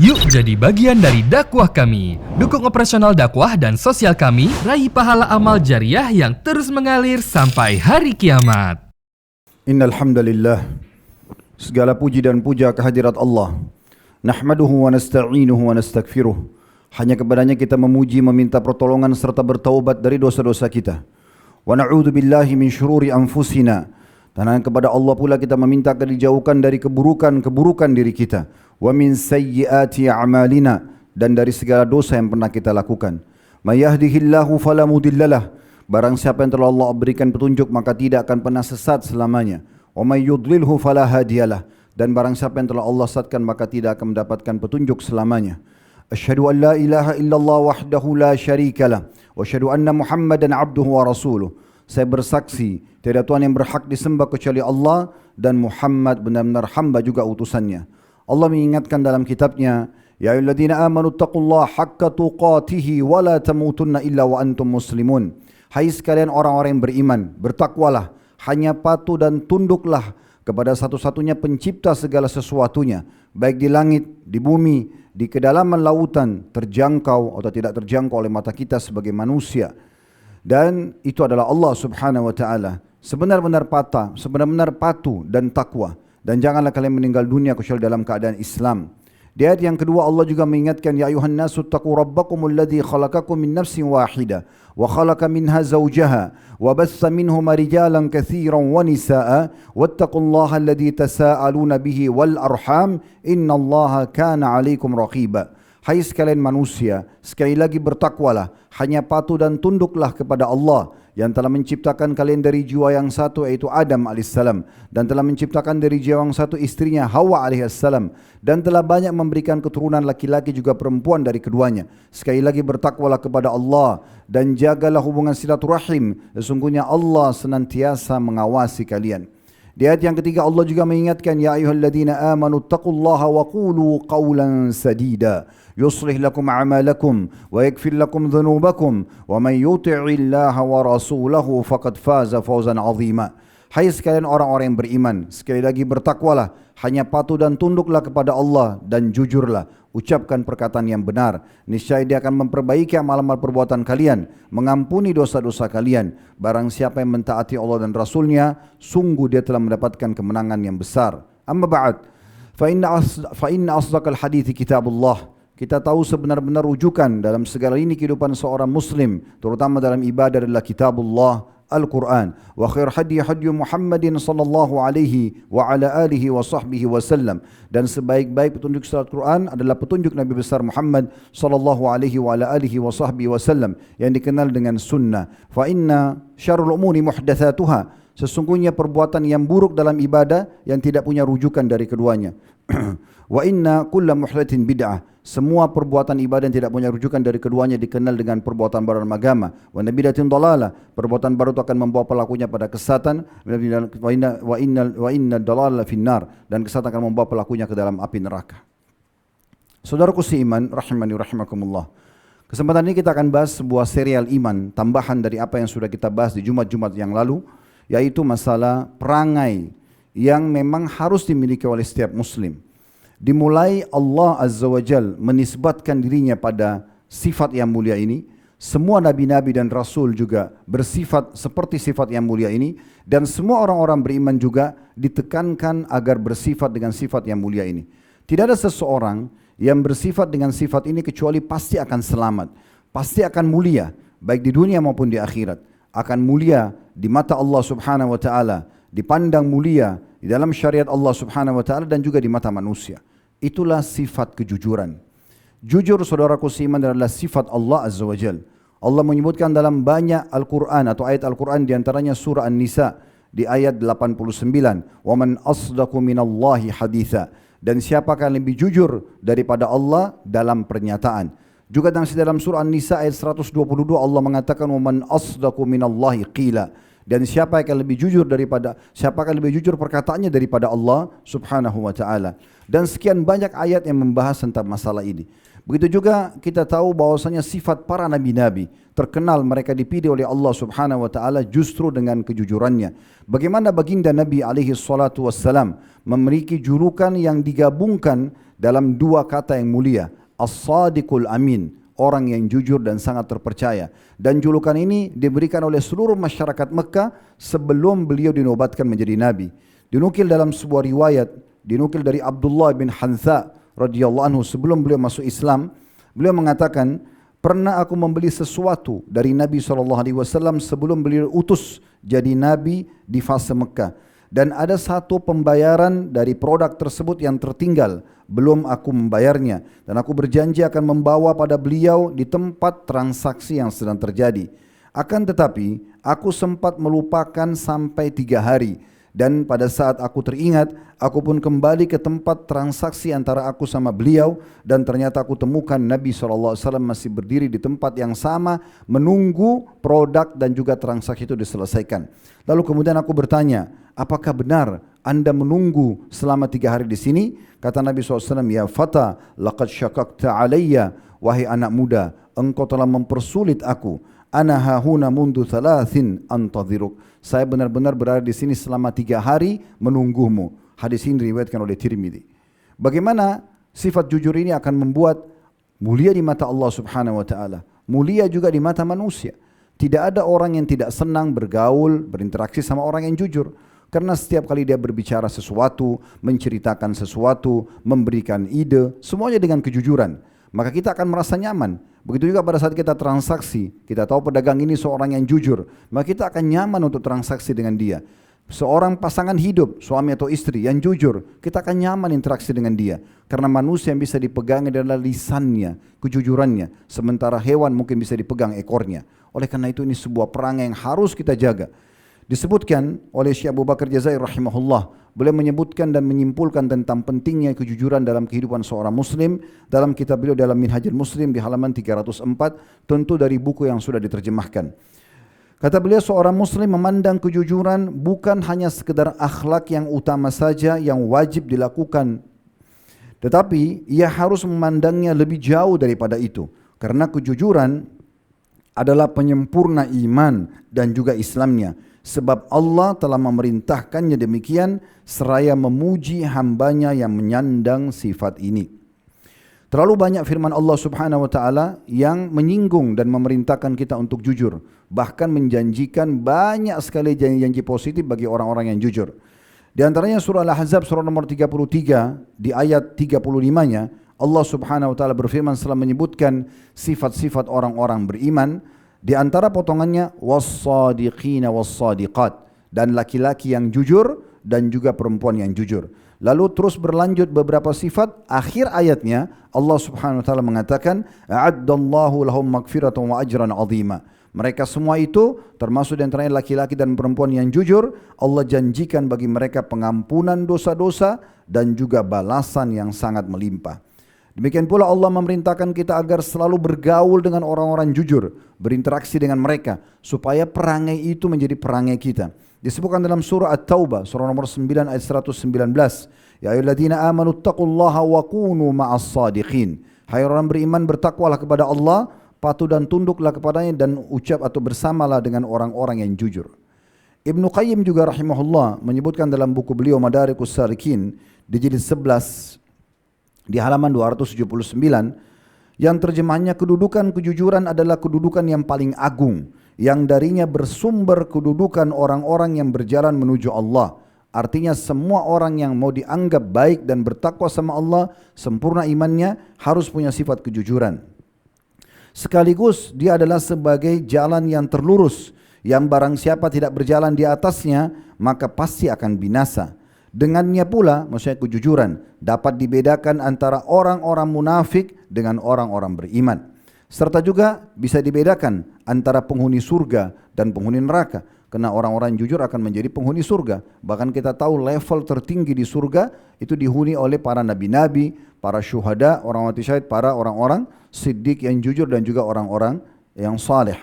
Yuk jadi bagian dari dakwah kami. Dukung operasional dakwah dan sosial kami, raih pahala amal jariah yang terus mengalir sampai hari kiamat. Innal hamdalillah, segala puji dan puja kehadirat Allah. Nahmaduhu wa nasta'inuhu wa nastaghfiruh. Hanya kepadanya kita memuji, meminta pertolongan serta bertaubat dari dosa-dosa kita. Wa na'udzu billahi min syururi anfusina. Dan hanya kepada Allah pula kita meminta agar dijauhkan dari keburukan-keburukan diri kita. Wa min sayyiati a'malina, dan dari segala dosa yang pernah kita lakukan. May yahdihillahu fala mudhillalah. Barang siapa yang telah Allah berikan petunjuk maka tidak akan pernah sesat selamanya. Wa may yudlilhu fala hadiyalah. Dan barang siapa yang telah Allah sesatkan maka tidak akan mendapatkan petunjuk selamanya. Asyhadu an la ilaha illallah wahdahu la syarikalah wa asyhadu anna Muhammadan abduhu wa rasuluh. Saya bersaksi tiada Tuhan yang berhak disembah kecuali Allah dan Muhammad benar-benar hamba juga utusannya. Allah mengingatkan dalam kitabnya, ya ayyuhalladzina amanu taqullaha haqqa tuqatih wa la tamutunna illa wa antum muslimun. Hai sekalian orang-orang yang beriman, bertakwalah, hanya patuh dan tunduklah kepada satu-satunya pencipta segala sesuatunya, baik di langit, di bumi, di kedalaman lautan, terjangkau atau tidak terjangkau oleh mata kita sebagai manusia. Dan itu adalah Allah subhanahu wa ta'ala. Sebenar-benar patuh dan takwa. Dan janganlah kalian meninggal dunia kecuali dalam keadaan Islam. Di ayat yang kedua Allah juga mengingatkan, ya ayuhan nasu taqu rabbakumul ladzi khalaqakum min nafsin wahidah wa khalaqa minha zawjaha wa bassa minhuma rijalan katsiran wa nisaa'a wattaqullaha alladzi tasaaluna bihi wal arham innallaha kana 'alaikum raqiba. Hai sekalian manusia, sekali lagi bertakwalah, hanya patuh dan tunduklah kepada Allah yang telah menciptakan kalian dari jiwa yang satu yaitu Adam alaihissalam, dan telah menciptakan dari jiwa yang satu istrinya Hawa alaihissalam, dan telah banyak memberikan keturunan laki-laki juga perempuan dari keduanya. Sekali lagi bertakwalah kepada Allah dan jagalah hubungan silaturahim, sesungguhnya Allah senantiasa mengawasi kalian. Di ayat yang ketiga Allah juga mengingatkan, ya ayyuhalladzina amanu taqullaha wa qulu qawlan sadida yuslih lakum a'malakum wa yaghfir lakum dhunubakum wa man yuti'illaha wa rasulahu faqad faza fawzan 'azima. Hai sekalian orang-orang yang beriman, sekali lagi bertakwalah, hanya patuh dan tunduklah kepada Allah dan jujurlah, ucapkan perkataan yang benar. Niscaya Dia akan memperbaiki amal-amal perbuatan kalian, mengampuni dosa-dosa kalian. Barang siapa yang mentaati Allah dan Rasulnya, sungguh dia telah mendapatkan kemenangan yang besar. Amma ba'd, fa inna asdaqal hadithi kitabullah. Kita tahu sebenar-benar rujukan dalam segala ini kehidupan seorang muslim, terutama dalam ibadah, adalah kitabullah, Al-Quran. Wa khair hadi Muhammadin sallallahu alaihi wa ala alihi wa sahbihi wasallam. Dan sebaik-baik petunjuk surat Quran adalah petunjuk Nabi besar Muhammad sallallahu alaihi wa ala alihi wa sahbihi wasallam yang dikenal dengan sunnah. Fa inna syarrul umuri muhdatsatuha. Sesungguhnya perbuatan yang buruk dalam ibadah yang tidak punya rujukan dari keduanya. Wa inna kulla muhdatsin bid'ah. Semua perbuatan ibadah yang tidak punya rujukan dari keduanya dikenal dengan perbuatan baru dalam agama. Wa nabidatin dalalah. Perbuatan baru itu akan membawa pelakunya pada kesesatan. Wa inna dalala finnar. Dan kesesatan akan membawa pelakunya ke dalam api neraka. Saudaraku seiman, rahimani rahimakumullah. Kesempatan ini kita akan bahas sebuah serial iman, tambahan dari apa yang sudah kita bahas di Jumat-Jumat yang lalu, yaitu masalah perangai yang memang harus dimiliki oleh setiap muslim. Dimulai Allah Azza wa Jal menisbatkan dirinya pada sifat yang mulia ini. Semua nabi-nabi dan rasul juga bersifat seperti sifat yang mulia ini. Dan semua orang-orang beriman juga ditekankan agar bersifat dengan sifat yang mulia ini. Tidak ada seseorang yang bersifat dengan sifat ini kecuali pasti akan selamat. Pasti akan mulia, baik di dunia maupun di akhirat. Akan mulia di mata Allah subhanahu wa ta'ala, dipandang mulia di dalam syariat Allah subhanahu wa ta'ala dan juga di mata manusia. Itulah sifat kejujuran. Jujur saudaraku seiman adalah sifat Allah Azza wa Jal. Allah menyebutkan dalam banyak Al-Quran atau ayat Al-Quran, diantaranya surah An-Nisa di ayat 89. وَمَنْ أَصْدَقُ مِنَ اللَّهِ حَدِيثًا. Dan siapakah yang lebih jujur daripada Allah dalam pernyataan. Juga dalam surah An-Nisa ayat 122 Allah mengatakan وَمَنْ أَصْدَقُ مِنَ اللَّهِ قِيلًا. Dan siapa yang lebih jujur perkataannya daripada Allah subhanahu wa ta'ala. Dan sekian banyak ayat yang membahas tentang masalah ini. Begitu juga kita tahu bahwasanya sifat para nabi-nabi terkenal mereka dipilih oleh Allah subhanahu wa ta'ala justru dengan kejujurannya. Bagaimana baginda Nabi alaihi salatu wassalam memiliki julukan yang digabungkan dalam dua kata yang mulia, As-Sadiqul Amin, orang yang jujur dan sangat terpercaya. Dan julukan ini diberikan oleh seluruh masyarakat Mekah sebelum beliau dinobatkan menjadi nabi. Dinukil dalam sebuah riwayat, dinukil dari Abdullah bin Hantha radhiyallahu anhu sebelum beliau masuk Islam, beliau mengatakan, pernah aku membeli sesuatu dari Nabi SAW sebelum beliau utus jadi nabi di fase Mekah. Dan ada satu pembayaran dari produk tersebut yang tertinggal, belum aku membayarnya. Dan aku berjanji akan membawa pada beliau di tempat transaksi yang sedang terjadi. Akan tetapi, aku sempat melupakan sampai 3 hari. Dan pada saat aku teringat, aku pun kembali ke tempat transaksi antara aku sama beliau. Dan ternyata aku temukan Nabi SAW masih berdiri di tempat yang sama, menunggu produk dan juga transaksi itu diselesaikan. Lalu kemudian aku bertanya, apakah benar anda menunggu selama 3 hari di sini? Kata Nabi SAW, ya fata, laqad syakakta alayya, wahai anak muda, engkau telah mempersulit aku. Ana hahuna mundu thalathin antadhiruk. Saya benar-benar berada di sini selama 3 hari menunggumu. Hadis ini diriwayatkan oleh Tirmidzi. Bagaimana sifat jujur ini akan membuat mulia di mata Allah Subhanahu wa taala, mulia juga di mata manusia. Tidak ada orang yang tidak senang bergaul, berinteraksi sama orang yang jujur. Karena setiap kali dia berbicara sesuatu, menceritakan sesuatu, memberikan ide, semuanya dengan kejujuran. Maka kita akan merasa nyaman. Begitu juga pada saat kita transaksi, kita tahu pedagang ini seorang yang jujur, maka kita akan nyaman untuk transaksi dengan dia. Seorang pasangan hidup, suami atau istri yang jujur, kita akan nyaman interaksi dengan dia. Karena manusia yang bisa dipegang adalah lisannya, kejujurannya. Sementara hewan mungkin bisa dipegang ekornya. Oleh karena itu ini sebuah perangai yang harus kita jaga. Disebutkan oleh Syekh Abu Bakar Jazair rahimahullah, beliau menyebutkan dan menyimpulkan tentang pentingnya kejujuran dalam kehidupan seorang muslim dalam kitab beliau dalam Minhajul Muslim di halaman 304, tentu dari buku yang sudah diterjemahkan. Kata beliau, seorang muslim memandang kejujuran bukan hanya sekedar akhlak yang utama saja yang wajib dilakukan, tetapi ia harus memandangnya lebih jauh daripada itu. Karena kejujuran adalah penyempurna iman dan juga Islamnya. Sebab Allah telah memerintahkannya demikian seraya memuji hambanya yang menyandang sifat ini. Terlalu banyak firman Allah Subhanahu wa taala yang menyinggung dan memerintahkan kita untuk jujur, bahkan menjanjikan banyak sekali janji-janji positif bagi orang-orang yang jujur. Di antaranya surah Al-Ahzab surah nomor 33 di ayat 35-nya Allah Subhanahu wa taala berfirman setelah menyebutkan sifat-sifat orang-orang beriman. Di antara potongannya was-sadiqina was-sadiqat, dan laki-laki yang jujur dan juga perempuan yang jujur. Lalu terus berlanjut beberapa sifat, akhir ayatnya Allah Subhanahu wa taala mengatakan a'addallahu lahum maghfiratan wa ajran 'azima. Mereka semua itu termasuk di antaranya laki-laki dan perempuan yang jujur, Allah janjikan bagi mereka pengampunan dosa-dosa dan juga balasan yang sangat melimpah. Demikian pula Allah memerintahkan kita agar selalu bergaul dengan orang-orang jujur, berinteraksi dengan mereka, supaya perangai itu menjadi perangai kita. Disebutkan dalam surah At-Taubah, surah nomor 9 ayat 119. Ya ayyuhalladzina amanu taqullaha wa kunu ma'as sadiqin. Hai orang beriman, bertakwalah kepada Allah, patuh dan tunduklah kepadanya, dan ucap atau bersamalah dengan orang-orang yang jujur. Ibnu Qayyim juga rahimahullah menyebutkan dalam buku beliau Madarikus Salikin di jilid 11 di halaman 279, yang terjemahnya kedudukan kejujuran adalah kedudukan yang paling agung, yang darinya bersumber kedudukan orang-orang yang berjalan menuju Allah. Artinya semua orang yang mau dianggap baik dan bertakwa sama Allah, sempurna imannya, harus punya sifat kejujuran. Sekaligus dia adalah sebagai jalan yang terlurus, yang barang siapa tidak berjalan di atasnya, maka pasti akan binasa. Dengannya pula, maksudnya kejujuran, dapat dibedakan antara orang-orang munafik dengan orang-orang beriman. Serta juga bisa dibedakan antara penghuni surga dan penghuni neraka. Karena orang-orang jujur akan menjadi penghuni surga. Bahkan kita tahu level tertinggi di surga itu dihuni oleh para nabi-nabi, para syuhada, orang mati syahid, para orang-orang siddiq yang jujur dan juga orang-orang yang saleh.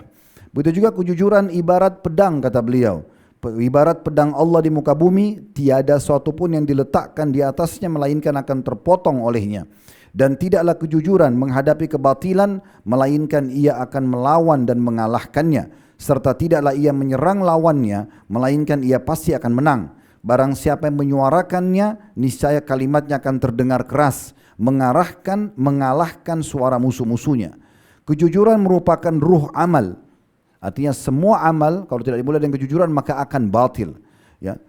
Begitu juga kejujuran ibarat pedang, kata beliau. Ibarat pedang Allah di muka bumi, tiada suatu pun yang diletakkan di atasnya melainkan akan terpotong olehnya. Dan tidaklah kejujuran menghadapi kebatilan, melainkan ia akan melawan dan mengalahkannya. Serta tidaklah ia menyerang lawannya, melainkan ia pasti akan menang. Barang siapa yang menyuarakannya, niscaya kalimatnya akan terdengar keras. mengalahkan suara musuh-musuhnya. Kejujuran merupakan ruh amal. Artinya semua amal kalau tidak dimulai dengan kejujuran maka akan batil. Ya.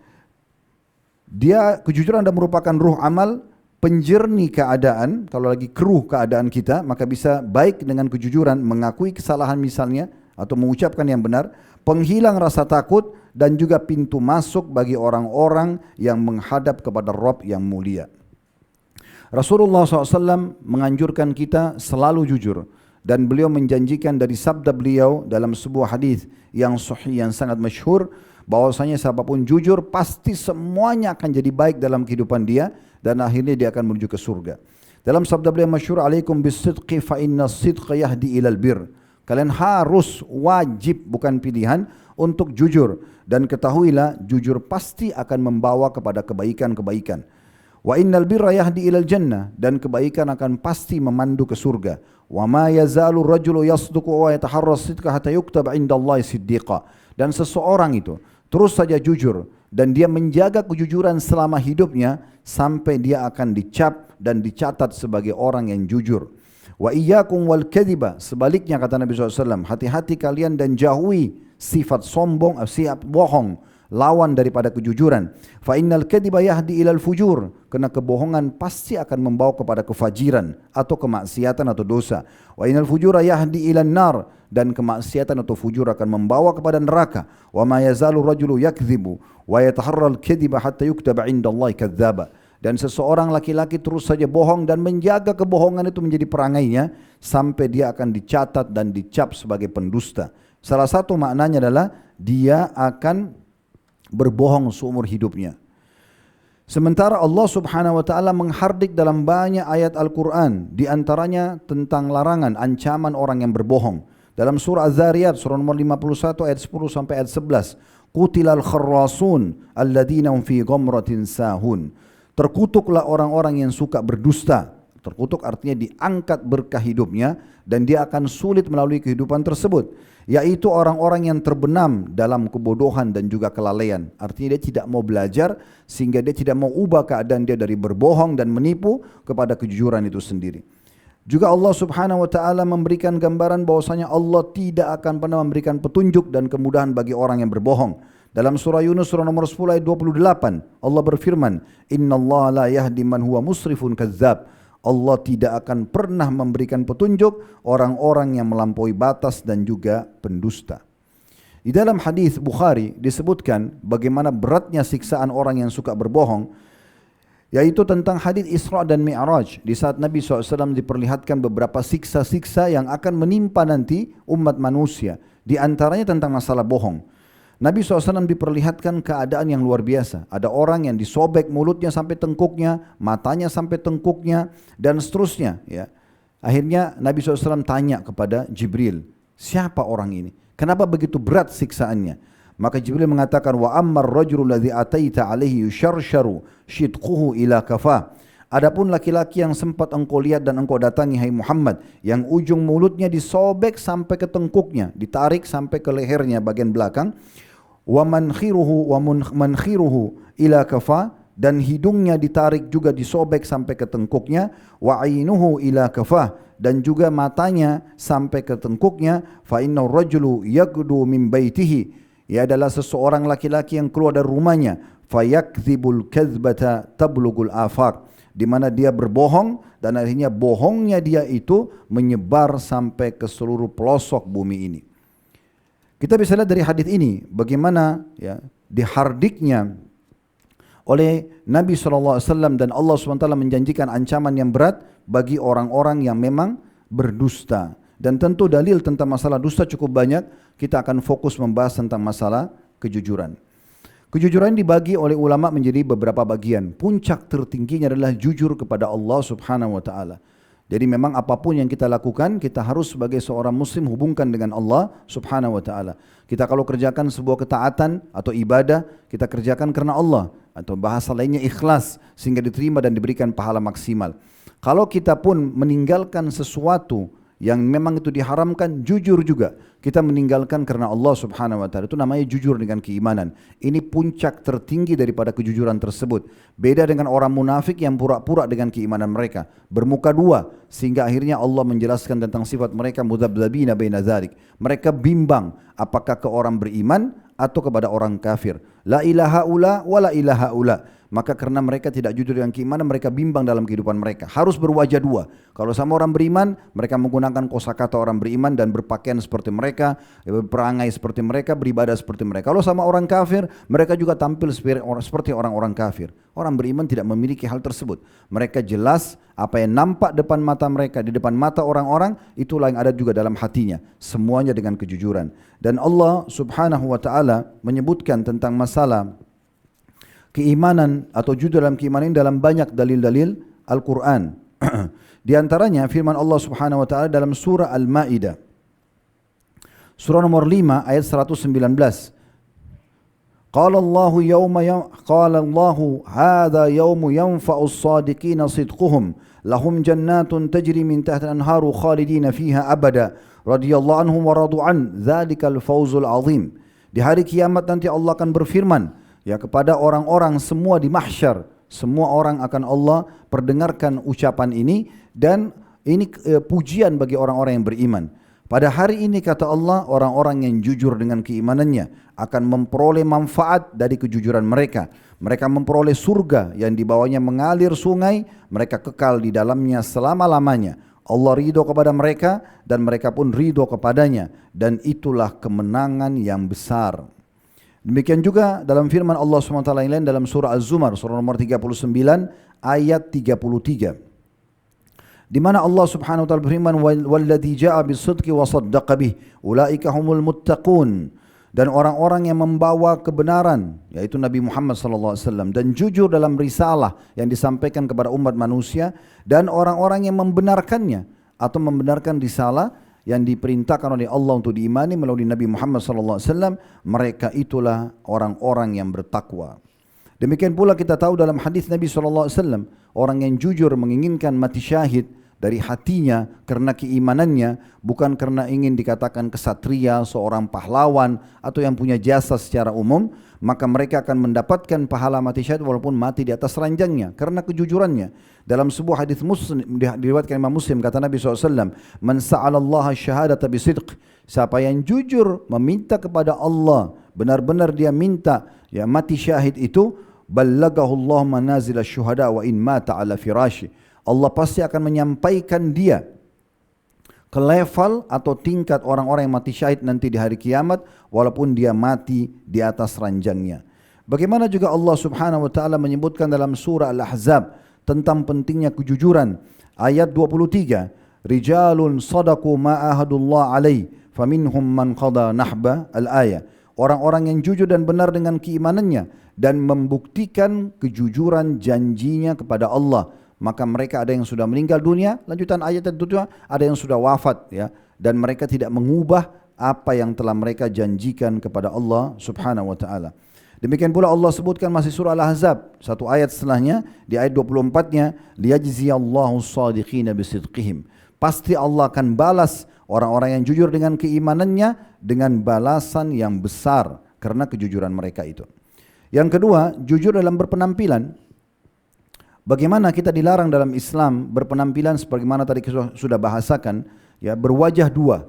Kejujuran adalah merupakan ruh amal, penjernih keadaan. Kalau lagi keruh keadaan kita, maka bisa baik dengan kejujuran, mengakui kesalahan misalnya atau mengucapkan yang benar, penghilang rasa takut dan juga pintu masuk bagi orang-orang yang menghadap kepada Rabb yang mulia. Rasulullah SAW menganjurkan kita selalu jujur. Dan beliau menjanjikan dari sabda beliau dalam sebuah hadis yang sahih yang sangat masyhur bahwasanya siapapun jujur pasti semuanya akan jadi baik dalam kehidupan dia dan akhirnya dia akan menuju ke surga. Dalam sabda beliau masyhur, alaikum bisidqi fa inna sidqa yahdi ilal bir. Kalian harus wajib bukan pilihan untuk jujur dan ketahuilah jujur pasti akan membawa kepada kebaikan-kebaikan. Wa innal birra yahdi ilal jannah, dan kebaikan akan pasti memandu ke surga. Wa ma yazalu rajulu yasduqu wa yataharra sidqa hatta yuktaba indallahi siddiqa. Dan seseorang itu terus saja jujur dan dia menjaga kejujuran selama hidupnya sampai dia akan dicap dan dicatat sebagai orang yang jujur. Wa iyyakum wal kadhiba, sebaliknya kata Nabi SAW, hati-hati kalian dan jauhi sifat sombong, sifat bohong, lawan daripada kejujuran. Fa innal kadhiba yahdi ilal fujur, karena kebohongan pasti akan membawa kepada kefajiran atau kemaksiatan atau dosa. Wa innal fujura yahdi ilan nar, dan kemaksiatan atau fujur akan membawa kepada neraka. Wa ma yazalu rajulu yakdzibu wa yataharra al kadhiba hatta yuktaba indallahi kadzdzaba. Dan seseorang laki-laki terus saja bohong dan menjaga kebohongan itu menjadi perangainya sampai dia akan dicatat dan dicap sebagai pendusta. Salah satu maknanya adalah dia akan berbohong seumur hidupnya. Sementara Allah Subhanahu wa taala menghardik dalam banyak ayat Al-Qur'an, di antaranya tentang larangan, ancaman orang yang berbohong. Dalam surah Az-Zariyat surah nomor 51 ayat 10 sampai ayat 11, qutilal kharrasun alladzina hum fi ghamratin sahun. Terkutuklah orang-orang yang suka berdusta. Terkutuk artinya diangkat berkah hidupnya dan dia akan sulit melalui kehidupan tersebut, yaitu orang-orang yang terbenam dalam kebodohan dan juga kelalaian. Artinya dia tidak mau belajar sehingga dia tidak mau ubah keadaan dia dari berbohong dan menipu kepada kejujuran itu sendiri. Juga Allah Subhanahu wa taala memberikan gambaran bahwasanya Allah tidak akan pernah memberikan petunjuk dan kemudahan bagi orang yang berbohong. Dalam surah Yunus surah nomor 10 ayat 28, Allah berfirman, "Innallaha la yahdi man huwa musrifun kadzdzab." Allah tidak akan pernah memberikan petunjuk orang-orang yang melampaui batas dan juga pendusta. Di dalam hadis Bukhari disebutkan bagaimana beratnya siksaan orang yang suka berbohong, yaitu tentang hadis Isra dan Mi'raj. Di saat Nabi SAW diperlihatkan beberapa siksa-siksa yang akan menimpa nanti umat manusia. Di antaranya tentang masalah bohong. Nabi SAW diperlihatkan keadaan yang luar biasa. Ada orang yang disobek mulutnya sampai tengkuknya, matanya sampai tengkuknya, dan seterusnya. Ya. Akhirnya Nabi SAW tanya kepada Jibril, siapa orang ini? Kenapa begitu berat siksaannya? Maka Jibril mengatakan, wa ammar rajulu ladzi ataita alaihi yusharsharu shidquhu ila kafah. Adapun laki-laki yang sempat engkau lihat dan engkau datangi hai Muhammad, yang ujung mulutnya disobek sampai ke tengkuknya, ditarik sampai ke lehernya bagian belakang, wa mankhiruhu ila kafa, dan hidungnya ditarik juga disobek sampai ke tengkuknya, wa ainuhu ila kafa, dan juga matanya sampai ke tengkuknya, fa inna rajulu yaqdu min baitihi, ia adalah seseorang laki-laki yang keluar dari rumahnya, fayakdzibul kadzbata tablugul afaq, di mana dia berbohong dan akhirnya bohongnya dia itu menyebar sampai ke seluruh pelosok bumi ini. Kita bisa lihat dari hadis ini bagaimana ya dihardiknya oleh Nabi SAW dan Allah SWT menjanjikan ancaman yang berat bagi orang-orang yang memang berdusta. Dan tentu dalil tentang masalah dusta cukup banyak. Kita akan fokus membahas tentang masalah kejujuran. Kejujuran dibagi oleh ulama menjadi beberapa bagian. Puncak tertingginya adalah jujur kepada Allah Subhanahu wa taala. Jadi memang apapun yang kita lakukan, kita harus sebagai seorang muslim hubungkan dengan Allah Subhanahu wa taala. Kita kalau kerjakan sebuah ketaatan atau ibadah, kita kerjakan karena Allah, atau bahasa lainnya ikhlas sehingga diterima dan diberikan pahala maksimal. Kalau kita pun meninggalkan sesuatu yang memang itu diharamkan, jujur juga. Kita meninggalkan karena Allah subhanahu wa ta'ala. Itu namanya jujur dengan keimanan. Ini puncak tertinggi daripada kejujuran tersebut. Beda dengan orang munafik yang pura-pura dengan keimanan mereka. Bermuka dua. Sehingga akhirnya Allah menjelaskan tentang sifat mereka mudzabbina baina dzalik. Mereka bimbang apakah ke orang beriman atau kepada orang kafir. La ilaha ula wa la ilaha ula. Maka karena mereka tidak jujur dengan keimanan, mereka bimbang dalam kehidupan mereka. Harus berwajah dua. Kalau sama orang beriman, mereka menggunakan kosakata orang beriman dan berpakaian seperti mereka, berangai seperti mereka, beribadah seperti mereka. Kalau sama orang kafir, mereka juga tampil seperti orang-orang kafir. Orang beriman tidak memiliki hal tersebut. Mereka jelas apa yang nampak depan mata mereka, di depan mata orang-orang, itulah yang ada juga dalam hatinya. Semuanya dengan kejujuran. Dan Allah subhanahu wa ta'ala menyebutkan tentang masalah keimanan atau jujur dalam keimanan dalam banyak dalil-dalil Al-Quran. Di antaranya firman Allah subhanahu wa ta'ala dalam surah Al-Ma'idah. Surah nomor 5 ayat 119. Qala Allahu hadha yawmu yanfa'u as-sadiqina sidquhum lahum jannatun tajri min tahtiha al-anharu khalidina fiha abada radhiyallahu anhum wa radu an dzalikal fawzul azim. Di hari kiamat nanti Allah akan berfirman ya kepada orang-orang semua di mahsyar, semua orang akan Allah perdengarkan ucapan ini dan ini pujian bagi orang-orang yang beriman. Pada hari ini kata Allah, orang-orang yang jujur dengan keimanannya akan memperoleh manfaat dari kejujuran mereka. Mereka memperoleh surga yang di bawahnya mengalir sungai, mereka kekal di dalamnya selama-lamanya. Allah ridho kepada mereka dan mereka pun ridho kepadanya, dan itulah kemenangan yang besar. Demikian juga dalam firman Allah SWT yang lain dalam surah Az-Zumar, surah nomor 39 ayat 33. Di mana Allah Subhanahu wa taala berfirman walladzi jaa'a bis-sidqi wa saddaqa bih ulaika humul muttaqun, dan orang-orang yang membawa kebenaran yaitu Nabi Muhammad sallallahu alaihi wasallam dan jujur dalam risalah yang disampaikan kepada umat manusia, dan orang-orang yang membenarkannya atau membenarkan risalah yang diperintahkan oleh Allah untuk diimani melalui Nabi Muhammad sallallahu alaihi wasallam, mereka itulah orang-orang yang bertakwa. Demikian pula kita tahu dalam hadis Nabi sallallahu alaihi wasallam, orang yang jujur menginginkan mati syahid dari hatinya karena keimanannya, bukan karena ingin dikatakan kesatria, seorang pahlawan atau yang punya jasa secara umum, maka mereka akan mendapatkan pahala mati syahid walaupun mati di atas ranjangnya karena kejujurannya. Dalam sebuah hadis Muslim diriwayatkan Imam Muslim, kata Nabi SAW, man sa'alallaha syahadata bisidq, siapa yang jujur meminta kepada Allah, benar-benar dia minta ya mati syahid itu, ballagahu Allah manazil asy-syuhada wa in mata ala firashi, Allah pasti akan menyampaikan dia ke level atau tingkat orang-orang yang mati syahid nanti di hari kiamat walaupun dia mati di atas ranjangnya. Bagaimana juga Allah Subhanahu wa taala menyebutkan dalam surah Al-Ahzab tentang pentingnya kejujuran. Ayat 23, rijalun sadaqu ma ahadullah alaih faminhum man qada nahba, al-ayah. Orang-orang yang jujur dan benar dengan keimanannya dan membuktikan kejujuran janjinya kepada Allah, maka mereka ada yang sudah meninggal dunia, lanjutan ayat itu ada yang sudah wafat ya, dan mereka tidak mengubah apa yang telah mereka janjikan kepada Allah Subhanahu wa taala. Demikian pula Allah sebutkan masih surah Al-Ahzab, satu ayat setelahnya di ayat 24-nya, liyajziyallahu as-sadiqina bisidqihim. Pasti Allah akan balas orang-orang yang jujur dengan keimanannya dengan balasan yang besar karena kejujuran mereka itu. Yang kedua, jujur dalam berpenampilan. Bagaimana kita dilarang dalam Islam berpenampilan sebagaimana tadi kita sudah bahasakan ya, berwajah dua,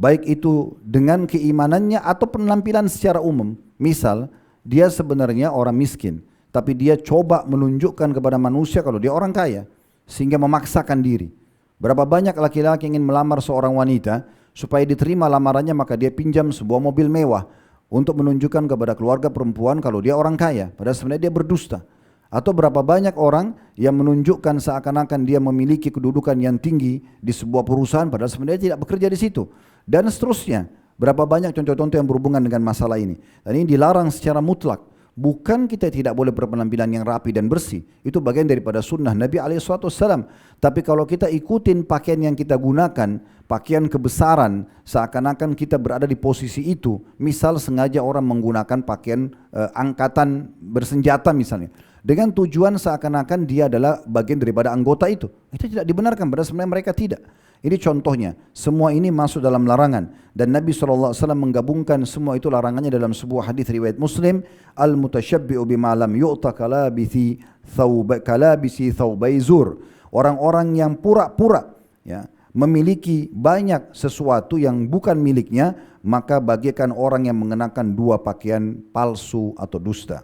baik itu dengan keimanannya atau penampilan secara umum. Misal dia sebenarnya orang miskin tapi dia coba menunjukkan kepada manusia kalau dia orang kaya sehingga memaksakan diri. Berapa banyak laki-laki ingin melamar seorang wanita supaya diterima lamarannya, maka dia pinjam sebuah mobil mewah untuk menunjukkan kepada keluarga perempuan kalau dia orang kaya, padahal sebenarnya dia berdusta. Atau berapa banyak orang yang menunjukkan seakan-akan dia memiliki kedudukan yang tinggi di sebuah perusahaan padahal sebenarnya tidak bekerja di situ, dan seterusnya. Berapa banyak contoh-contoh yang berhubungan dengan masalah ini, dan ini dilarang secara mutlak. Bukan kita tidak boleh berpenampilan yang rapi dan bersih, itu bagian daripada sunnah Nabi SAW. Tapi kalau kita ikutin pakaian yang kita gunakan, pakaian kebesaran, seakan-akan kita berada di posisi itu. Misal sengaja orang menggunakan pakaian angkatan bersenjata misalnya, dengan tujuan seakan-akan dia adalah bagian daripada anggota itu tidak dibenarkan, padahal sebenarnya mereka tidak. Ini contohnya. Semua ini masuk dalam larangan. Dan Nabi SAW menggabungkan semua itu larangannya dalam sebuah hadis riwayat Muslim. Al-mutasyabbi'u bima lam yu'ta kalabisi thawbai zur. Orang-orang yang pura-pura ya, memiliki banyak sesuatu yang bukan miliknya, maka bagaikan orang yang mengenakan dua pakaian palsu atau dusta.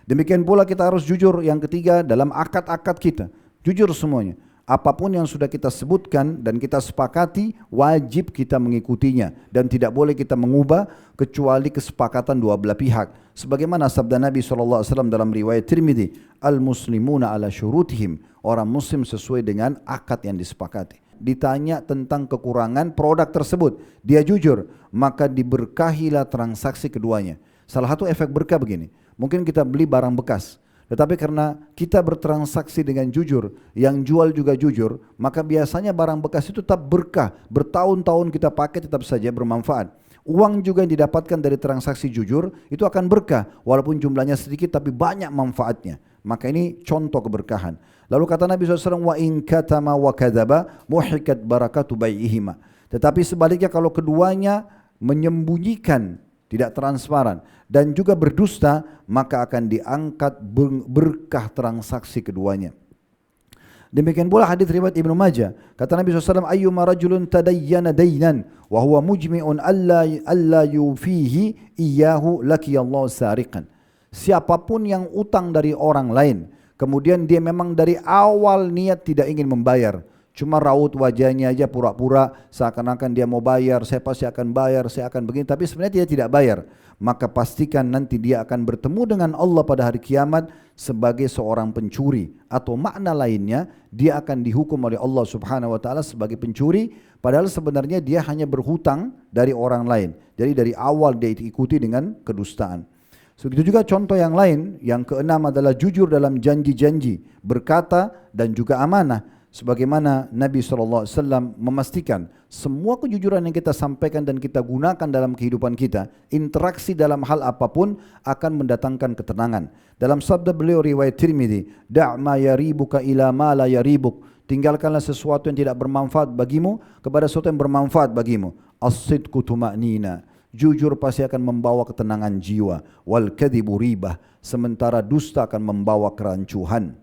Demikian pula kita harus jujur yang ketiga dalam akad-akad kita. Jujur semuanya. Apapun yang sudah kita sebutkan dan kita sepakati, wajib kita mengikutinya. Dan tidak boleh kita mengubah kecuali kesepakatan dua belah pihak. Sebagaimana sabda Nabi SAW dalam riwayat Tirmidzi, Al-muslimuna ala syurutihim. Orang muslim sesuai dengan akad yang disepakati. Ditanya tentang kekurangan produk tersebut, dia jujur, maka diberkahilah transaksi keduanya. Salah satu efek berkah begini, mungkin kita beli barang bekas, tetapi karena kita bertransaksi dengan jujur, yang jual juga jujur, maka biasanya barang bekas itu tetap berkah, bertahun-tahun kita pakai tetap saja bermanfaat. Uang juga yang didapatkan dari transaksi jujur itu akan berkah, walaupun jumlahnya sedikit tapi banyak manfaatnya. Maka ini contoh keberkahan. Lalu kata Nabi SAW, wa in katama wa kadzaba muhikat barakatu bai'ihima. Tetapi sebaliknya kalau keduanya menyembunyikan, tidak transparan dan juga berdusta, maka akan diangkat berkah transaksi keduanya. Demikian pula hadis riwayat Ibnu Majah. Kata Nabi SAW, ayyuma rajulun tadayyana daynan wa huwa mujmi'un alla yufihi iyyahu lakiyallahu sariqan. Siapapun yang utang dari orang lain, kemudian dia memang dari awal niat tidak ingin membayar, cuma raut wajahnya aja pura-pura seakan-akan dia mau bayar, saya pasti akan bayar, saya akan begini, tapi sebenarnya dia tidak bayar, maka pastikan nanti dia akan bertemu dengan Allah pada hari kiamat sebagai seorang pencuri, atau makna lainnya dia akan dihukum oleh Allah Subhanahu wa taala sebagai pencuri, padahal sebenarnya dia hanya berhutang dari orang lain. Jadi dari awal dia ikuti dengan kedustaan. Begitu juga contoh yang lain, yang keenam adalah jujur dalam janji-janji, berkata dan juga amanah. Sebagaimana Nabi SAW memastikan semua kejujuran yang kita sampaikan dan kita gunakan dalam kehidupan kita, interaksi dalam hal apapun akan mendatangkan ketenangan. Dalam sabda beliau riwayat Tirmidzi, da' ma yaribuka ila ma la yaribuk. Tinggalkanlah sesuatu yang tidak bermanfaat bagimu kepada sesuatu yang bermanfaat bagimu. As-sidqu tuma'nina. Jujur pasti akan membawa ketenangan jiwa. Wal kadhibu ribah. Sementara dusta akan membawa kerancuhan.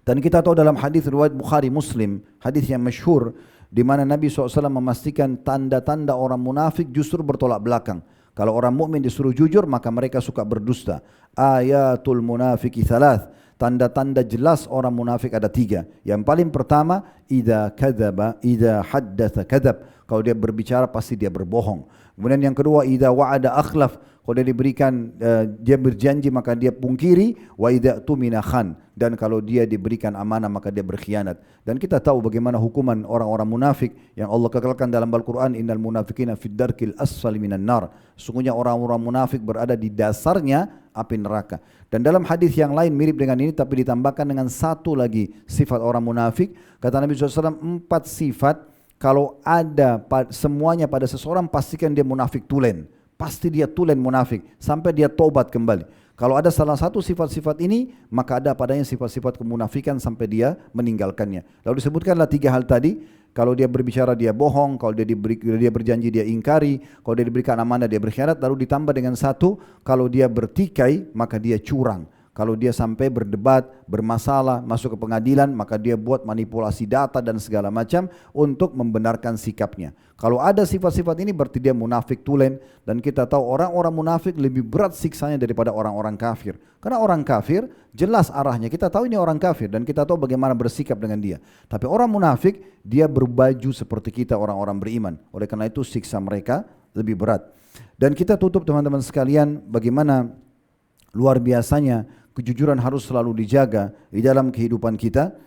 Dan kita tahu dalam hadis riwayat Bukhari Muslim, hadis yang masyhur, di mana Nabi SAW memastikan tanda-tanda orang munafik justru bertolak belakang. Kalau orang mukmin disuruh jujur, maka mereka suka berdusta. Ayatul munafiki thalath. Tanda-tanda jelas orang munafik ada tiga. Yang paling pertama, idza kadzaba, idza haddatsa kadzab. Kalau dia berbicara pasti dia berbohong. Kemudian yang kedua, idza wa'ada akhlaf. Kalau dia diberikan dia berjanji maka dia pungkiri, wa idza tumina khan. Dan kalau dia diberikan amanah maka dia berkhianat. Dan kita tahu bagaimana hukuman orang-orang munafik yang Allah kekalkan dalam Al-Quran, innal munafiqina fid darkil asfali minan nar. Sungguhnya orang-orang munafik berada di dasarnya api neraka. Dan dalam hadis yang lain mirip dengan ini tapi ditambahkan dengan satu lagi sifat orang munafik. Kata Nabi SAW, 4 sifat kalau ada semuanya pada seseorang pastikan dia munafik tulen. Pasti dia tulen munafik sampai dia tobat kembali. Kalau ada salah satu sifat-sifat ini, maka ada padanya sifat-sifat kemunafikan sampai dia meninggalkannya. Lalu disebutkanlah 3 hal tadi. Kalau dia berbicara dia bohong, kalau dia berjanji dia ingkari, kalau dia diberikan amanah dia berkhianat. Lalu ditambah dengan satu, kalau dia bertikai maka dia curang. Kalau dia sampai berdebat, bermasalah, masuk ke pengadilan, maka dia buat manipulasi data dan segala macam untuk membenarkan sikapnya. Kalau ada sifat-sifat ini berarti dia munafik tulen. Dan kita tahu orang-orang munafik lebih berat siksanya daripada orang-orang kafir. Karena orang kafir jelas arahnya, kita tahu ini orang kafir dan kita tahu bagaimana bersikap dengan dia. Tapi orang munafik dia berbaju seperti kita orang-orang beriman. Oleh karena itu siksa mereka lebih berat. Dan kita tutup teman-teman sekalian bagaimana luar biasanya kejujuran harus selalu dijaga di dalam kehidupan kita.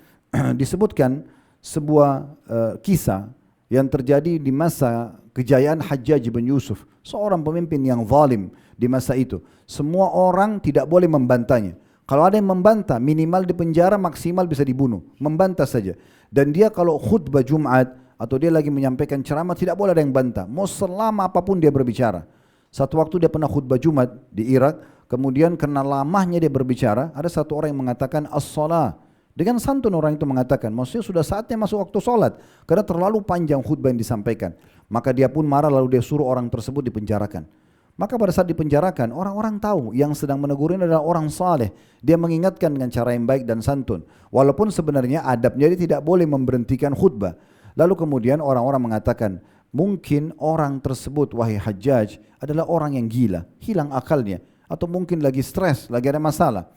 Disebutkan sebuah kisah yang terjadi di masa kejayaan Hajjaj bin Yusuf, seorang pemimpin yang zalim di masa itu. Semua orang tidak boleh membantahnya. Kalau ada yang membantah, minimal di penjara, maksimal bisa dibunuh. Membantah saja. Dan dia kalau khutbah Jumat atau dia lagi menyampaikan ceramah, tidak boleh ada yang bantah. Mau selama apapun dia berbicara. Satu waktu dia pernah khutbah Jumat di Irak. Kemudian karena lamahnya dia berbicara, ada satu orang yang mengatakan as-salah. Dengan santun orang itu mengatakan, maksudnya sudah saatnya masuk waktu sholat. Karena terlalu panjang khutbah yang disampaikan. Maka dia pun marah lalu dia suruh orang tersebut dipenjarakan. Maka pada saat dipenjarakan, orang-orang tahu yang sedang menegur ini adalah orang saleh. Dia mengingatkan dengan cara yang baik dan santun. Walaupun sebenarnya adabnya dia tidak boleh memberhentikan khutbah. Lalu kemudian orang-orang mengatakan, mungkin orang tersebut, wahai Hajjaj, adalah orang yang gila, hilang akalnya. Atau mungkin lagi stres, lagi ada masalah.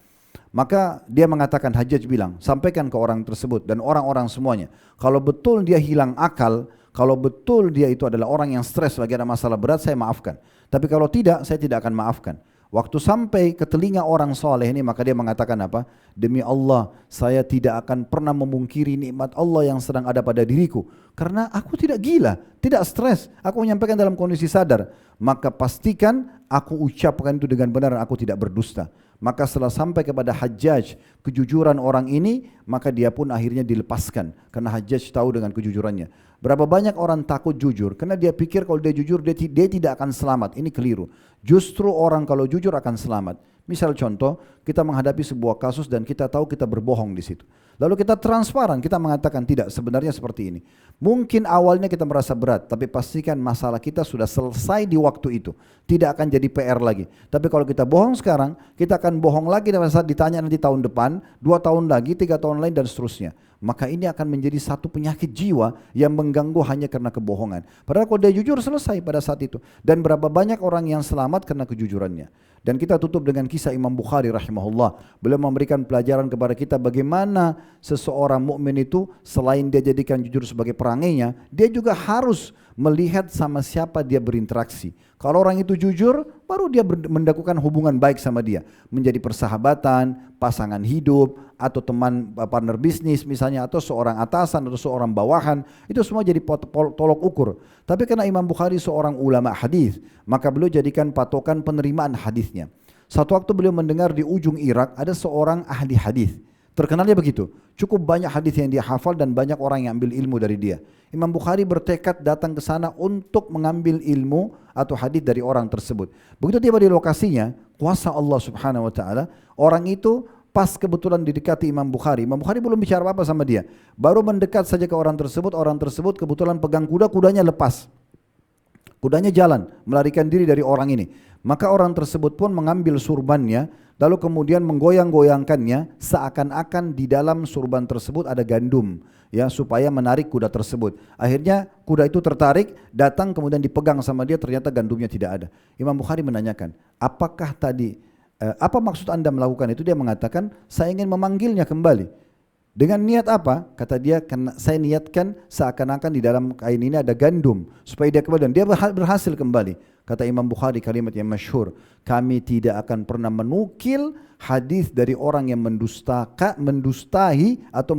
Maka dia mengatakan, Hajjaj bilang, sampaikan ke orang tersebut dan orang-orang semuanya. Kalau betul dia hilang akal, kalau betul dia itu adalah orang yang stres, lagi ada masalah berat, saya maafkan. Tapi kalau tidak, saya tidak akan maafkan. Waktu sampai ke telinga orang soleh ini, maka dia mengatakan apa? Demi Allah, saya tidak akan pernah memungkiri nikmat Allah yang sedang ada pada diriku. Karena aku tidak gila, tidak stres. Aku menyampaikan dalam kondisi sadar. Maka pastikan aku ucapkan itu dengan benar dan aku tidak berdusta. Maka setelah sampai kepada Hajjaj kejujuran orang ini, maka dia pun akhirnya dilepaskan. Karena Hajjaj tahu dengan kejujurannya. Berapa banyak orang takut jujur? Karena dia pikir kalau dia jujur dia tidak akan selamat. Ini keliru. Justru orang kalau jujur akan selamat. Misal contoh, kita menghadapi sebuah kasus dan kita tahu kita berbohong di situ. Lalu kita transparan, kita mengatakan tidak, sebenarnya seperti ini. Mungkin awalnya kita merasa berat, tapi pastikan masalah kita sudah selesai di waktu itu. Tidak akan jadi PR lagi. Tapi kalau kita bohong sekarang, kita akan bohong lagi pada saat ditanya nanti tahun depan, 2 tahun lagi, 3 tahun lain dan seterusnya. Maka ini akan menjadi satu penyakit jiwa yang mengganggu hanya karena kebohongan. Padahal kalau dia jujur selesai pada saat itu. Dan berapa banyak orang yang selamat karena kejujurannya. Dan kita tutup dengan kisah Imam Bukhari rahimahullah. Beliau memberikan pelajaran kepada kita bagaimana seseorang mukmin itu selain dia jadikan jujur sebagai perangainya, dia juga harus melihat sama siapa dia berinteraksi. Kalau orang itu jujur, baru dia mendakwakan hubungan baik sama dia. Menjadi persahabatan, pasangan hidup, atau teman partner bisnis misalnya, atau seorang atasan, atau seorang bawahan. Itu semua jadi tolok ukur. Tapi karena Imam Bukhari seorang ulama hadis, maka beliau jadikan patokan penerimaan hadisnya. Satu waktu beliau mendengar di ujung Irak ada seorang ahli hadis. Terkenalnya begitu, cukup banyak hadis yang dia hafal dan banyak orang yang ambil ilmu dari dia. Imam Bukhari bertekad datang ke sana untuk mengambil ilmu atau hadis dari orang tersebut. Begitu tiba di lokasinya, kuasa Allah Subhanahu wa taala, orang itu pas kebetulan didekati Imam Bukhari. Imam Bukhari belum bicara apa sama dia. Baru mendekat saja ke orang tersebut kebetulan pegang kuda, kudanya lepas. Kudanya jalan, melarikan diri dari orang ini. Maka orang tersebut pun mengambil surbannya, lalu kemudian menggoyang-goyangkannya seakan-akan di dalam surban tersebut ada gandum, ya, supaya menarik kuda tersebut. Akhirnya kuda itu tertarik, datang kemudian dipegang sama dia, ternyata gandumnya tidak ada. Imam Bukhari menanyakan, apakah tadi, apa maksud anda melakukan itu? Dia mengatakan, saya ingin memanggilnya kembali. Dengan niat apa? Kata dia, karena saya niatkan seakan-akan di dalam kain ini ada gandum, supaya dia kembali. Dan dia berhasil kembali. Kata Imam Bukhari kalimat yang masyhur, kami tidak akan pernah menukil hadis dari orang yang mendustahi atau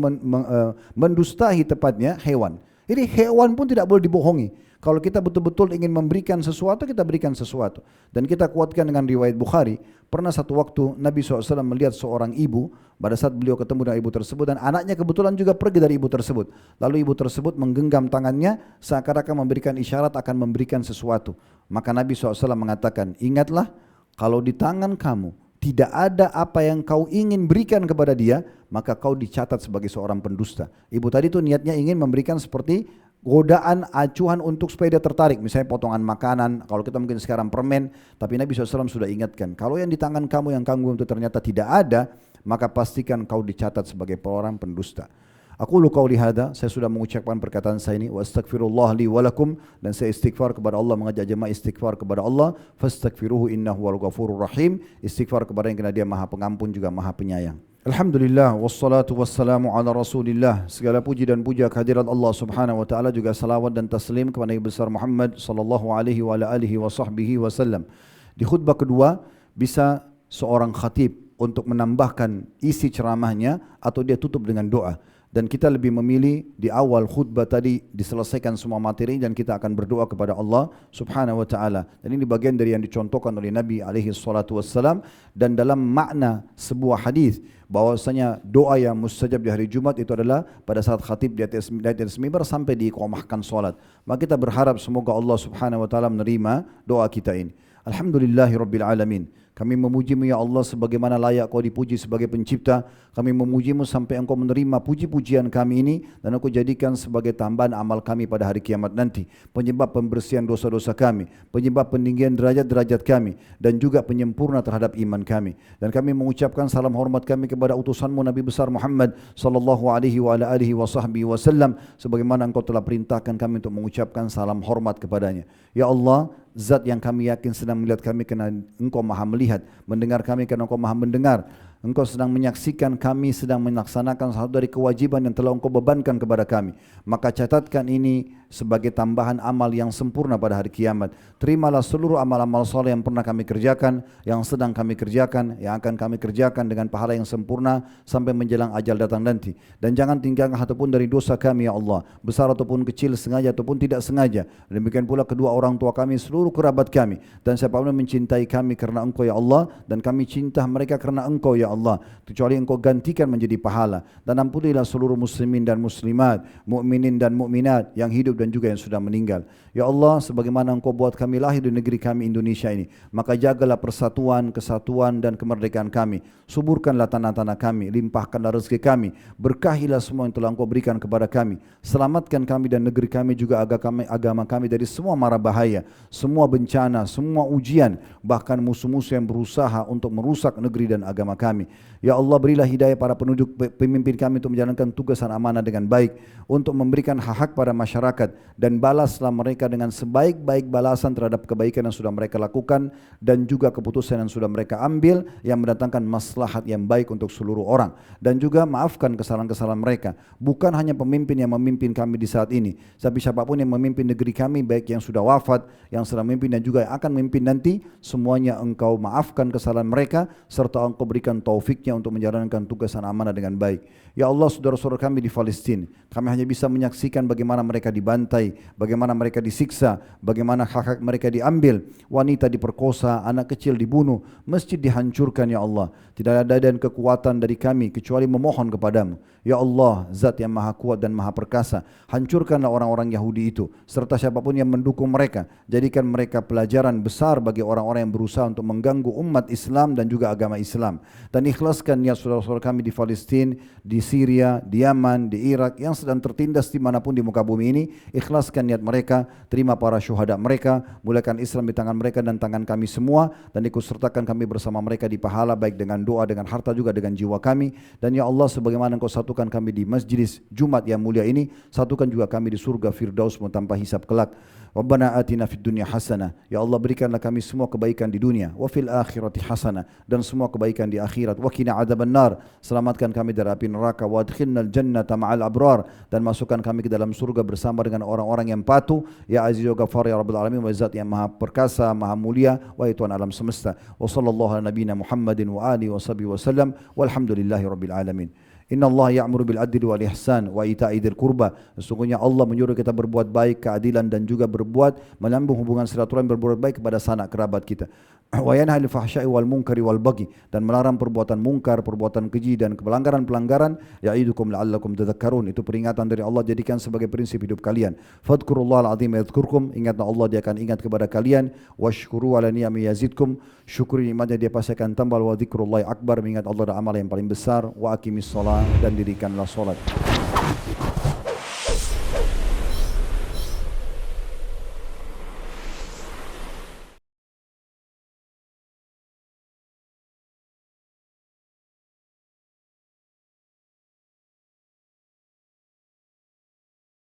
mendustahi tepatnya hewan. Jadi hewan pun tidak boleh dibohongi. Kalau kita betul-betul ingin memberikan sesuatu, kita berikan sesuatu. Dan kita kuatkan dengan riwayat Bukhari. Pernah satu waktu Nabi SAW melihat seorang ibu, pada saat beliau ketemu dengan ibu tersebut, dan anaknya kebetulan juga pergi dari ibu tersebut. Lalu ibu tersebut menggenggam tangannya, seakan-akan memberikan isyarat akan memberikan sesuatu. Maka Nabi SAW mengatakan, ingatlah kalau di tangan kamu tidak ada apa yang kau ingin berikan kepada dia, maka kau dicatat sebagai seorang pendusta. Ibu tadi tuh niatnya ingin memberikan seperti godaan, acuhan untuk supaya dia tertarik. Misalnya potongan makanan, kalau kita mungkin sekarang permen, tapi Nabi SAW sudah ingatkan, kalau yang di tangan kamu yang kamu itu ternyata tidak ada, maka pastikan kau dicatat sebagai orang pendusta. Aku qauli hadza, saya sudah mengucapkan perkataan saya ini, wa astaghfirullah li wa lakum, dan saya istighfar kepada Allah, mengajak jemaah istighfar kepada Allah, fastaghfiruhu innahu wal ghafurur rahim, istighfar kepada yang karena dia Maha Pengampun juga Maha Penyayang. Alhamdulillah, wassalatu wassalamu ala rasulillah. Segala puji dan puja kehadirat Allah Subhanahu wa taala, juga salawat dan taslim kepada Nabi besar Muhammad sallallahu alaihi wa alihi wa sahbihi wasallam. Di khutbah kedua bisa seorang khatib untuk menambahkan isi ceramahnya atau dia tutup dengan doa. Dan kita lebih memilih di awal khutbah tadi diselesaikan semua materi dan kita akan berdoa kepada Allah Subhanahu wa taala. Dan ini bagian dari yang dicontohkan oleh Nabi alaihi salatu wassalam, dan dalam makna sebuah hadis bahwasanya doa yang mustajab di hari Jumat itu adalah pada saat khatib di atas mimbar sampai diiqamahkan salat. Maka kita berharap semoga Allah Subhanahu wa taala menerima doa kita ini. Alhamdulillahirabbil alamin. Kami memuji-Mu ya Allah sebagaimana layak Kau dipuji sebagai pencipta. Kami memuji-Mu sampai Engkau menerima puji-pujian kami ini dan Engkau jadikan sebagai tambahan amal kami pada hari kiamat nanti. Penyebab pembersihan dosa-dosa kami, penyebab peninggian derajat-derajat kami dan juga penyempurna terhadap iman kami. Dan kami mengucapkan salam hormat kami kepada utusan-Mu Nabi besar Muhammad sallallahu alaihi wa ala alihi wa sahbihi wasallam sebagaimana Engkau telah perintahkan kami untuk mengucapkan salam hormat kepadanya. Ya Allah, Zat yang kami yakin sedang melihat kami kerana Engkau maha melihat, mendengar kami kerana Engkau maha mendengar. Engkau sedang menyaksikan kami sedang melaksanakan satu dari kewajiban yang telah Engkau bebankan kepada kami. Maka catatkan ini sebagai tambahan amal yang sempurna pada hari kiamat. Terimalah seluruh amal-amal soleh yang pernah kami kerjakan, yang sedang kami kerjakan, yang akan kami kerjakan dengan pahala yang sempurna sampai menjelang ajal datang nanti. Dan jangan tinggalkan satupun dari dosa kami ya Allah, besar ataupun kecil, sengaja ataupun tidak sengaja. Demikian pula kedua orang tua kami, seluruh kerabat kami, dan siapapun yang mencintai kami kerana Engkau ya Allah, dan kami cinta mereka kerana Engkau ya Allah, kecuali Engkau gantikan menjadi pahala. Dan ampunilah seluruh muslimin dan muslimat, mukminin dan mukminat yang hidup dan juga yang sudah meninggal. Ya Allah, sebagaimana Engkau buat kami lahir di negeri kami Indonesia ini, maka jagalah persatuan, kesatuan dan kemerdekaan kami. Suburkanlah tanah-tanah kami, limpahkanlah rezeki kami, berkahilah semua yang telah Engkau berikan kepada kami. Selamatkan kami dan negeri kami juga agama kami dari semua mara bahaya, semua bencana, semua ujian, bahkan musuh-musuh yang berusaha untuk merusak negeri dan agama kami. Ya Allah, berilah hidayah para penduduk pemimpin kami untuk menjalankan tugas dan amanah dengan baik, untuk memberikan hak-hak pada masyarakat, dan balaslah mereka dengan sebaik-baik balasan terhadap kebaikan yang sudah mereka lakukan dan juga keputusan yang sudah mereka ambil yang mendatangkan maslahat yang baik untuk seluruh orang. Dan juga maafkan kesalahan-kesalahan mereka. Bukan hanya pemimpin yang memimpin kami di saat ini, tapi siapapun yang memimpin negeri kami, baik yang sudah wafat, yang sedang memimpin dan juga yang akan memimpin nanti, semuanya Engkau maafkan kesalahan mereka serta Engkau berikan taufiknya untuk menjalankan tugas dan amanah dengan baik. Ya Allah, saudara-saudara kami di Palestin, kami hanya bisa menyaksikan bagaimana mereka dibantai, bagaimana mereka disiksa, bagaimana hak-hak mereka diambil, wanita diperkosa, anak kecil dibunuh, masjid dihancurkan ya Allah. Tidak ada daya dan kekuatan dari kami kecuali memohon kepadamu. Ya Allah, Zat yang maha kuat dan maha perkasa, hancurkanlah orang-orang Yahudi itu serta siapapun yang mendukung mereka. Jadikan mereka pelajaran besar bagi orang-orang yang berusaha untuk mengganggu umat Islam dan juga agama Islam. Dan ikhlaskan niat saudara-saudara kami di Palestin, di Syria, di Yaman, di Irak yang sedang tertindas dimanapun di muka bumi ini. Ikhlaskan niat mereka, terima para syuhada mereka, mulakan Islam di tangan mereka dan tangan kami semua, dan ikut sertakan kami bersama mereka di pahala, baik dengan doa, dengan harta juga dengan jiwa kami. Dan ya Allah, sebagaimana Engkau satukan kami di majlis Jumat yang mulia ini, satukan juga kami di surga Firdaus tanpa hisab kelak. Rabbana atina fid dunya hasanah. Ya Allah, berikanlah kami semua kebaikan di dunia, wa fil akhirati hasanah, dan semua kebaikan di akhirat. Wa qina adzabannar. Selamatkan kami dari api neraka, wa adkhilnal jannata ma'al abrar, dan masukkan kami ke dalam surga bersama dengan orang-orang yang patuh. Ya Aziz wa Ghaffar ya Rabbal alamin, wa Zat yang maha perkasa, maha mulia, wa Tuhan alam semesta. Wa sallallahu ala nabiyina Muhammadin wa alihi wa sahbihi wasallam, walhamdulillahi rabbil alamin. Inna Allah ya'muru bil adli wal ihsan wa ita'i dzil qurba. Sesungguhnya Allah menyuruh kita berbuat baik, keadilan, dan juga berbuat menyambung hubungan silaturahmi, berbuat baik kepada sanak kerabat kita. Wa yanha 'anil fahsya'i wal munkari wal baghi, dan melarang perbuatan mungkar, perbuatan keji dan pelanggaran-pelanggaran. Ya'idukum la'allakum tadhakkarun. Itu peringatan dari Allah, jadikan sebagai prinsip hidup kalian. Fadhkurullahal 'azim yadhkurkum. Ingatlah Allah, Dia akan ingat kepada kalian. Washkuru 'ala ni'ami yazidkum. Syukuri nikmatnya, Dia pasti akan tambah. Wa dzikrullahi akbar. Mengingat Allah adalah amal yang paling besar. Wa aqimis shalah, dan dirikanlah salat.